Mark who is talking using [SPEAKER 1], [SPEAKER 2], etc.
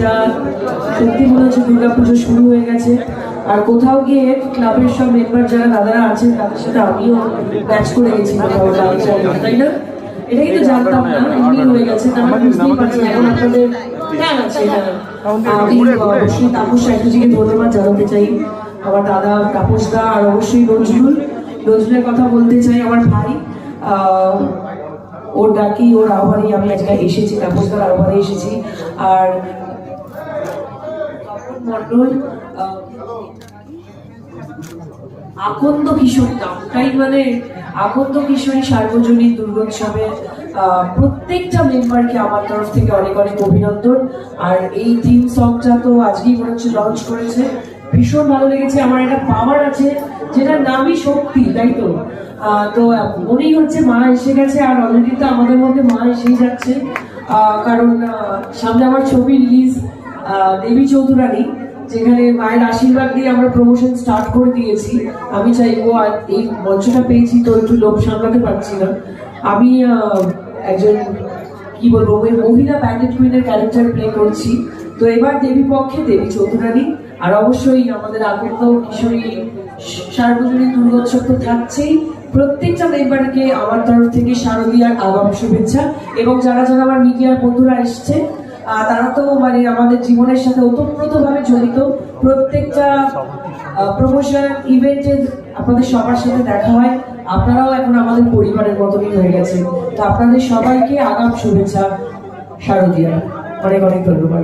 [SPEAKER 1] এটা সত্যি মনে হচ্ছে দুর্গাপুজো শুরু হয়ে গেছে। আর কোথাও গিয়ে ক্লাবের সব মেম্বার যারা দাদারা আছেন তাদের সাথে আমিও ম্যাচ করে গেছি কোথাও, তাই না? এটা কিন্তু জানতাম না, এমনি হয়ে গেছে। তারা বুঝতেই পারছি এখন আপনাদের প্ল্যান আছে। আমি অবশ্যই তাপস চ্যাটার্জিকে ধন্যবাদ জানাতে চাই, আমার দাদা তাপস দা, আর অবশ্যই নজরুলের কথা বলতে চাই, আমার ভাই। ওর ডাকি ওর আহ্বানে আমি আজকে এসেছি, তাপসদার আহ্বানে এসেছি। আর মন্ডল আকন্দ কিশোরী নামটাই মানে আকন্দ কিশোরী সার্বজনীন দুর্গোৎসবে প্রত্যেকটা মেম্বারকে আমার তরফ থেকে অনেক অনেক অভিনন্দন। আর এই থিম সংটা তো আজকেই মনে হচ্ছে লঞ্চ করেছে, ভীষণ ভালো লেগেছে। আমার একটা পাওয়ার আছে যেটার নামই শক্তি, তাই তো? তো মনেই হচ্ছে মা এসে গেছে, আর অলরেডি তো আমাদের মধ্যে মা এসেই যাচ্ছে। কারণ সামনে আমার ছবি রিলিজ দেবী চৌধুরানী, যেখানে মায়ের আশীর্বাদ দিয়ে আমরা প্রমোশন স্টার্ট করে দিয়েছি। আমি চাইবো, আর এই মঞ্চটা পেয়েছি তো একটু লোভ সামলাতে পারছি না। আমি একজন কি বলবো, ওই মহিলা ব্যান্ডেড কুইনের ক্যারেক্টার প্লে করছি। তো এবার দেবী পক্ষে দেবী চৌধুরানী, আর অবশ্যই আমাদের আকন্দ কিশোরী সার্বজনীন দুর্গোৎসব তো থাকছেই। প্রত্যেকটা মেম্বারকে আমার তরফ থেকে শারদীয়ার আগাম শুভেচ্ছা। এবং যারা যারা আমার মিডিয়ার বন্ধুরা এসছে, তারা তো মানে আমাদের জীবনের সাথে ওতপ্রোতভাবে জড়িত। প্রত্যেকটা প্রমোশন ইভেন্টে আপনাদের সবার সাথে দেখা হয়, আপনারাও এখন আমাদের পরিবারের মতনই হয়ে গেছে। তো আপনাদের সবাইকে আগাম শুভেচ্ছা শারদীয়া, অনেক অনেক ধন্যবাদ।